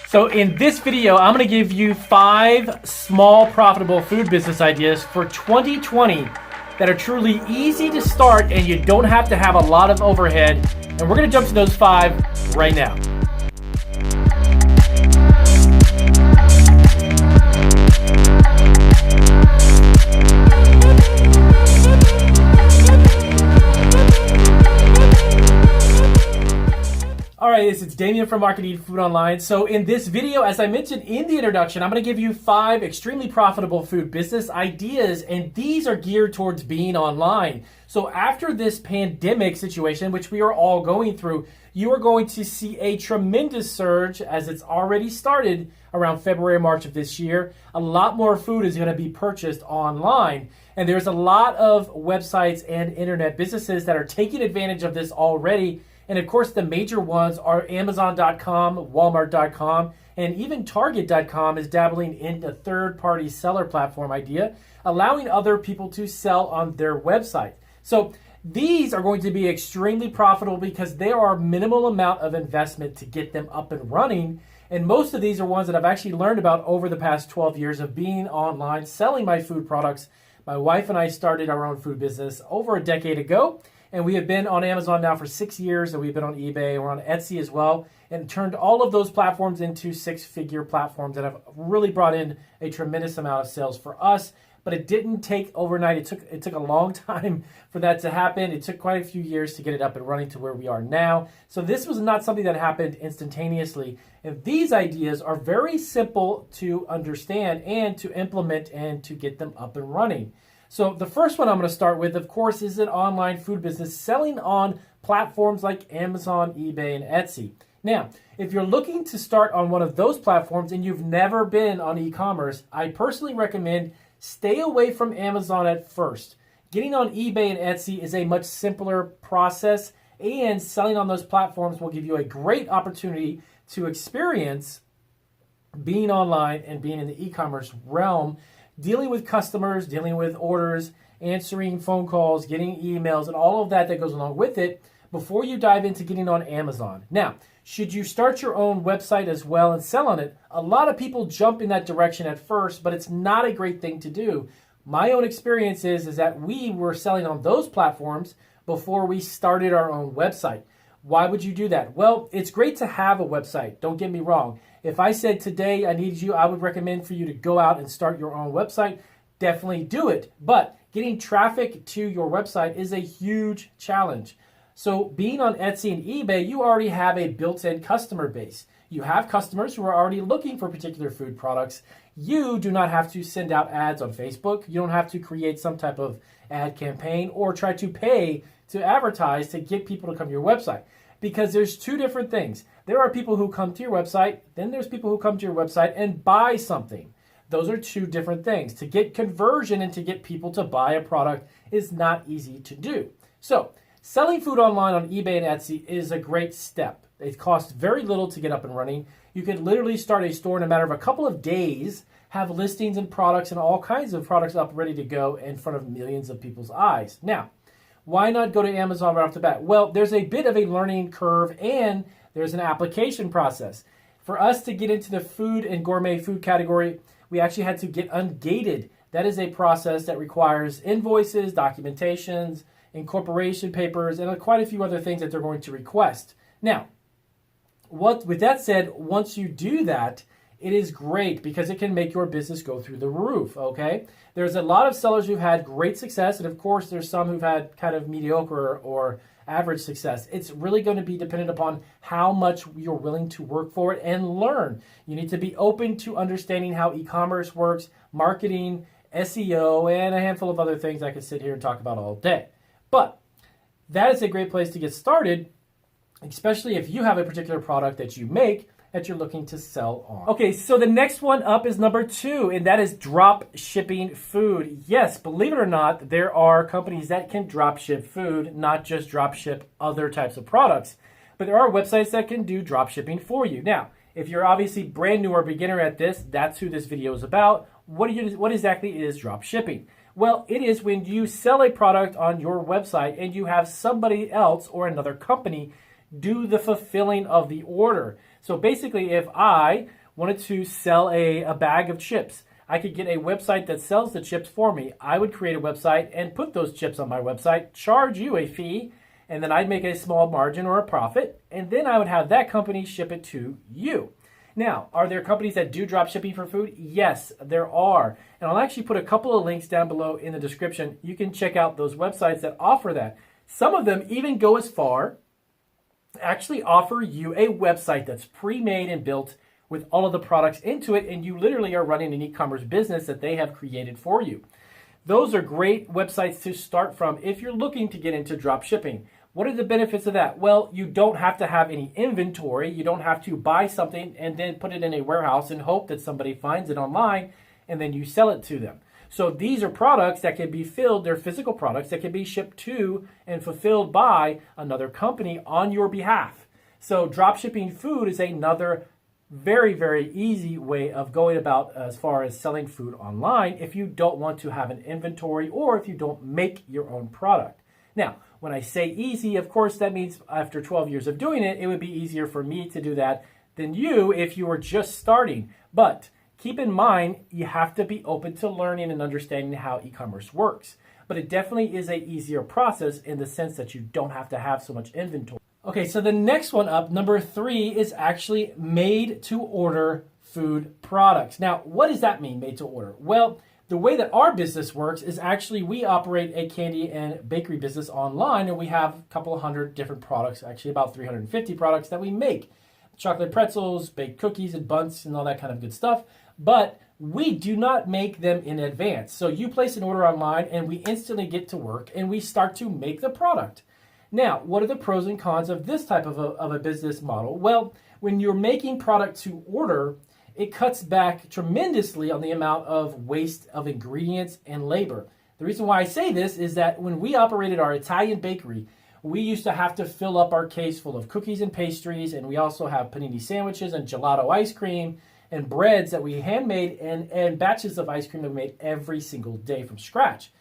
So in this video, I'm going to give you 5 small profitable food business ideas for 2020 that are truly easy to start and you don't have to have a lot of overhead. And we're going to jump to those 5 right now. All right, it's Damien from Marketing Food Online. So in this video, as I mentioned in the introduction, I'm going to give you 5 extremely profitable food business ideas, and these are geared towards being online. So after this pandemic situation, which we are all going through, you are going to see a tremendous surge, as it's already started around February, March of this year. A lot more food is going to be purchased online, and there's a lot of websites and internet businesses that are taking advantage of this already. And of course, the major ones are Amazon.com, Walmart.com, and even Target.com is dabbling in the third-party seller platform idea, allowing other people to sell on their website. So these are going to be extremely profitable because there are minimal amount of investment to get them up and running. And most of these are ones that I've actually learned about over the past 12 years of being online, selling my food products. My wife and I started our own food business over a decade ago. And we have been on Amazon now for 6 years, and we've been on eBay, we're on Etsy as well, and turned all of those platforms into 6-figure platforms that have really brought in a tremendous amount of sales for us. But it didn't take overnight. It took a long time for that to happen. It took quite a few years to get it up and running to where we are now. So this was not something that happened instantaneously. And these ideas are very simple to understand and to implement and to get them up and running. So the first one I'm going to start with, of course, is an online food business selling on platforms like Amazon, eBay, and Etsy. Now, if you're looking to start on one of those platforms and you've never been on e-commerce, I personally recommend stay away from Amazon at first. Getting on eBay and Etsy is a much simpler process, and selling on those platforms will give you a great opportunity to experience being online and being in the e-commerce realm, dealing with customers, dealing with orders, answering phone calls, getting emails, and all of that goes along with it before you dive into getting on Amazon. Now, should you start your own website as well and sell on it? A lot of people jump in that direction at first, but it's not a great thing to do. My own experience is that we were selling on those platforms before we started our own website. Why would you do that? Well, it's great to have a website. Don't get me wrong. If I said today I need you, I would recommend for you to go out and start your own website. Definitely do it. But getting traffic to your website is a huge challenge. So being on Etsy and eBay, you already have a built-in customer base. You have customers who are already looking for particular food products. You do not have to send out ads on Facebook. You don't have to create some type of ad campaign or try to pay to advertise to get people to come to your website. Because there's 2 different things. There are people who come to your website, then there's people who come to your website and buy something. Those are 2 different things. To get conversion and to get people to buy a product is not easy to do. So, selling food online on eBay and Etsy is a great step. It costs very little to get up and running. You can literally start a store in a matter of a couple of days, have listings and products and all kinds of products up ready to go in front of millions of people's eyes. Now, why not go to Amazon right off the bat? Well, there's a bit of a learning curve and there's an application process. For us to get into the food and gourmet food category, we actually had to get ungated. That is a process that requires invoices, documentations, incorporation papers, and quite a few other things that they're going to request. Now, with that said, once you do that, it is great because it can make your business go through the roof, okay? There's a lot of sellers who've had great success, and of course, there's some who've had kind of mediocre or average success. It's really going to be dependent upon how much you're willing to work for it and learn. You need to be open to understanding how e-commerce works, marketing, SEO, and a handful of other things I could sit here and talk about all day. But that is a great place to get started, especially if you have a particular product that you make that you're looking to sell on. Okay, so the next one up is number 2, and that is drop shipping food. Yes, believe it or not, there are companies that can drop ship food, not just drop ship other types of products, but there are websites that can do drop shipping for you. Now, if you're obviously brand new or beginner at this, that's who this video is about. What exactly is drop shipping? Well, it is when you sell a product on your website and you have somebody else or another company do the fulfilling of the order. So basically, if I wanted to sell a bag of chips, I could get a website that sells the chips for me. I would create a website and put those chips on my website, charge you a fee, and then I'd make a small margin or a profit, and then I would have that company ship it to you. Now, are there companies that do drop shipping for food? Yes, there are. And I'll actually put a couple of links down below in the description. You can check out those websites that offer that. Some of them even go as far to actually offer you a website that's pre-made and built with all of the products into it, and you literally are running an e-commerce business that they have created for you. Those are great websites to start from if you're looking to get into drop shipping. What are the benefits of that? Well, you don't have to have any inventory. You don't have to buy something and then put it in a warehouse and hope that somebody finds it online and then you sell it to them. So these are products that can be filled. They're physical products that can be shipped to and fulfilled by another company on your behalf. So dropshipping food is another very, very easy way of going about as far as selling food online if you don't want to have an inventory or if you don't make your own product. Now, when I say easy, of course, that means after 12 years of doing it, it would be easier for me to do that than you if you were just starting. But keep in mind, you have to be open to learning and understanding how e-commerce works. But it definitely is an easier process in the sense that you don't have to have so much inventory. Okay, so the next one up, number 3, is actually made to order food products. Now, what does that mean, made to order? Well, the way that our business works is actually we operate a candy and bakery business online, and we have a couple of hundred different products, actually about 350 products that we make. Chocolate pretzels, baked cookies and buns and all that kind of good stuff. But we do not make them in advance. So you place an order online and we instantly get to work and we start to make the product. Now, what are the pros and cons of this type of a business model? Well, when you're making product to order, it cuts back tremendously on the amount of waste of ingredients and labor. The reason why I say this is that when we operated our Italian bakery, we used to have to fill up our case full of cookies and pastries, and we also have panini sandwiches and gelato ice cream and breads that we handmade and batches of ice cream that we made every single day from scratch.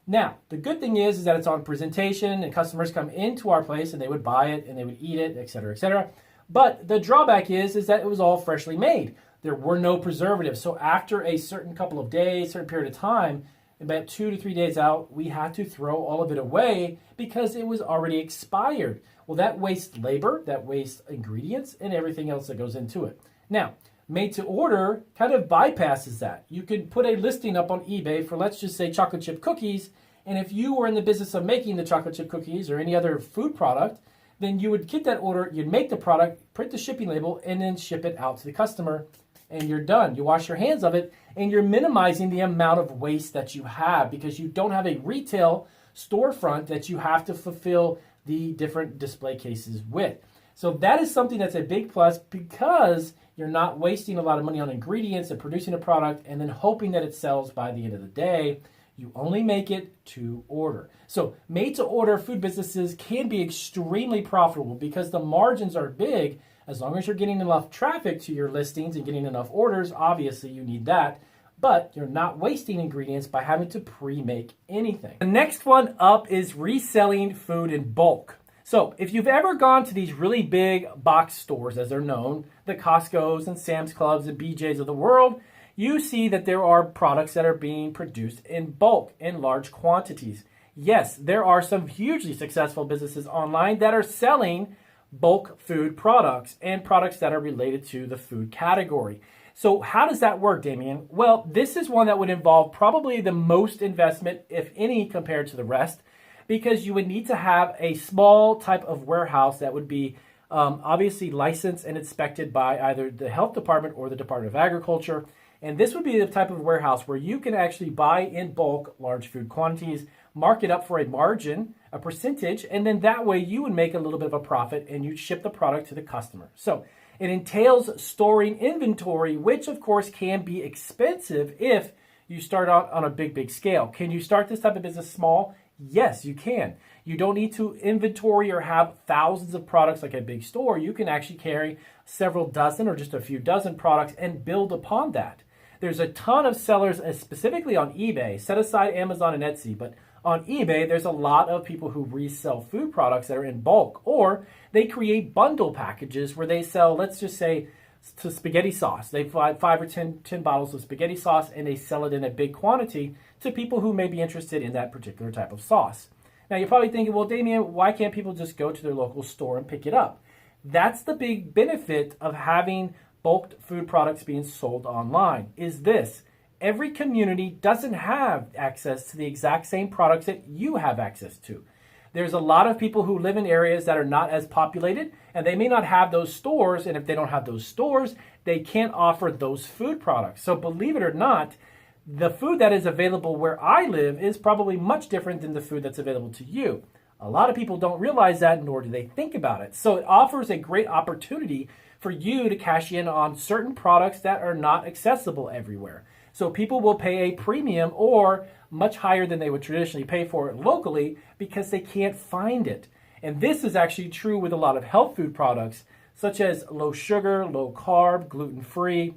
Now, the good thing is that it's on presentation and customers come into our place and they would buy it and they would eat it, et cetera, et cetera. But the drawback is that it was all freshly made. There were no preservatives. So after a certain couple of days, certain period of time, about 2 to 3 days out, we had to throw all of it away because it was already expired. Well, that wastes labor, that wastes ingredients, and everything else that goes into it. Now, made to order kind of bypasses that. You could put a listing up on eBay for, let's just say, chocolate chip cookies, and if you were in the business of making the chocolate chip cookies or any other food product, then you would get that order, you'd make the product, print the shipping label, and then ship it out to the customer, and you're done. You wash your hands of it, and you're minimizing the amount of waste that you have because you don't have a retail storefront that you have to fulfill the different display cases with. So that is something that's a big plus because you're not wasting a lot of money on ingredients and producing a product and then hoping that it sells by the end of the day. You only make it to order. So made to order food businesses can be extremely profitable because the margins are big. As long as you're getting enough traffic to your listings and getting enough orders, obviously you need that, but you're not wasting ingredients by having to pre-make anything. The next one up is reselling food in bulk. So if you've ever gone to these really big box stores, as they're known, the Costco's and Sam's Clubs and BJ's of the world, you see that there are products that are being produced in bulk, in large quantities. Yes, there are some hugely successful businesses online that are selling bulk food products and products that are related to the food category. So how does that work, Damien? Well, this is one that would involve probably the most investment, if any, compared to the rest, because you would need to have a small type of warehouse that would be obviously licensed and inspected by either the health department or the Department of Agriculture. And this would be the type of warehouse where you can actually buy in bulk large food quantities, mark it up for a margin, a percentage, and then that way you would make a little bit of a profit and you'd ship the product to the customer. So it entails storing inventory, which of course can be expensive if you start out on a big scale. Can you start this type of business small? Yes, you can. You don't need to inventory or have thousands of products like a big store. You can actually carry several dozen or just a few dozen products and build upon that. There's a ton of sellers, specifically on eBay, set aside Amazon and Etsy, but On eBay, there's a lot of people who resell food products that are in bulk, or they create bundle packages where they sell, let's just say, to spaghetti sauce. They buy 5 or 10 bottles of spaghetti sauce and they sell it in a big quantity to people who may be interested in that particular type of sauce. Now, you're probably thinking, well, Damien, why can't people just go to their local store and pick it up? That's the big benefit of having bulk food products being sold online, is this. Every community doesn't have access to the exact same products that you have access to. There's a lot of people who live in areas that are not as populated, and they may not have those stores, and if they don't have those stores, they can't offer those food products. So believe it or not, the food that is available where I live is probably much different than the food that's available to you. A lot of people don't realize that, nor do they think about it. So it offers a great opportunity for you to cash in on certain products that are not accessible everywhere. So people will pay a premium or much higher than they would traditionally pay for it locally because they can't find it. And this is actually true with a lot of health food products, such as low sugar, low carb, gluten-free,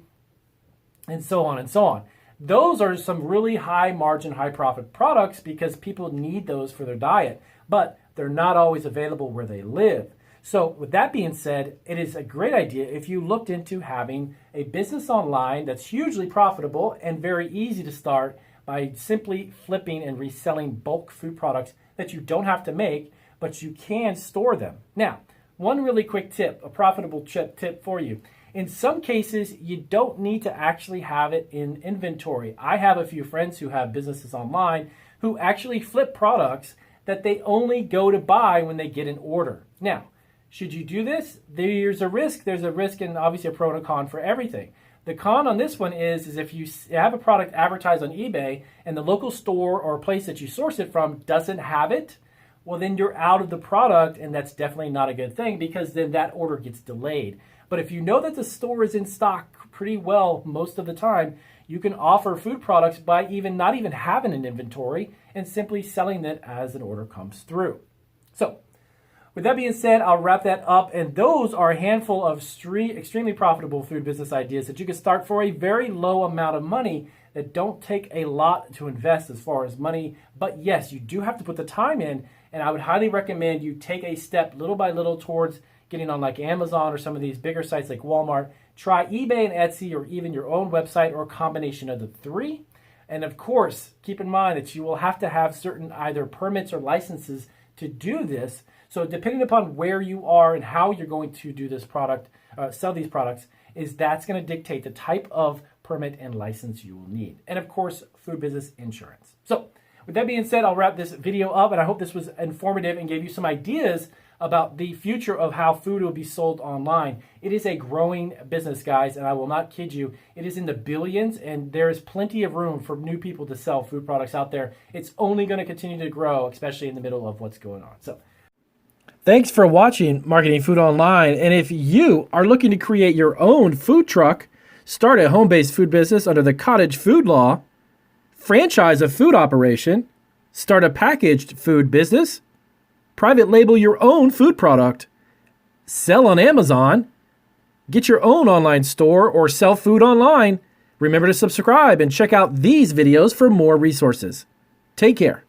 and so on and so on. Those are some really high margin, high profit products because people need those for their diet, but they're not always available where they live. So with that being said, it is a great idea if you looked into having a business online that's hugely profitable and very easy to start by simply flipping and reselling bulk food products that you don't have to make, but you can store them. Now, one really quick tip, a profitable tip for you. In some cases, you don't need to actually have it in inventory. I have a few friends who have businesses online who actually flip products that they only go to buy when they get an order. Now, should you do this? There's a risk and obviously a pro and a con for everything. The con on this one is if you have a product advertised on eBay and the local store or place that you source it from doesn't have it, well, then you're out of the product, and that's definitely not a good thing because then that order gets delayed. But if you know that the store is in stock pretty well most of the time, you can offer food products by not even having an inventory and simply selling it as an order comes through. So, with that being said, I'll wrap that up, and those are a handful of extremely profitable food business ideas that you can start for a very low amount of money that don't take a lot to invest as far as money. But yes, you do have to put the time in, and I would highly recommend you take a step little by little towards getting on like Amazon or some of these bigger sites like Walmart. Try eBay and Etsy or even your own website or a combination of the three. And of course, keep in mind that you will have to have certain either permits or licenses to do this. So depending upon where you are and how you're going to do this product, sell these products, that's going to dictate the type of permit and license you will need. And of course, food business insurance. So with that being said, I'll wrap this video up, and I hope this was informative and gave you some ideas about the future of how food will be sold online. It is a growing business, guys, and I will not kid you. It is in the billions, and there is plenty of room for new people to sell food products out there. It's only going to continue to grow, especially in the middle of what's going on. So, thanks for watching Marketing Food Online. And if you are looking to create your own food truck, start a home-based food business under the cottage food law, franchise a food operation, start a packaged food business, private label your own food product, sell on Amazon, get your own online store, or sell food online, remember to subscribe and check out these videos for more resources. Take care.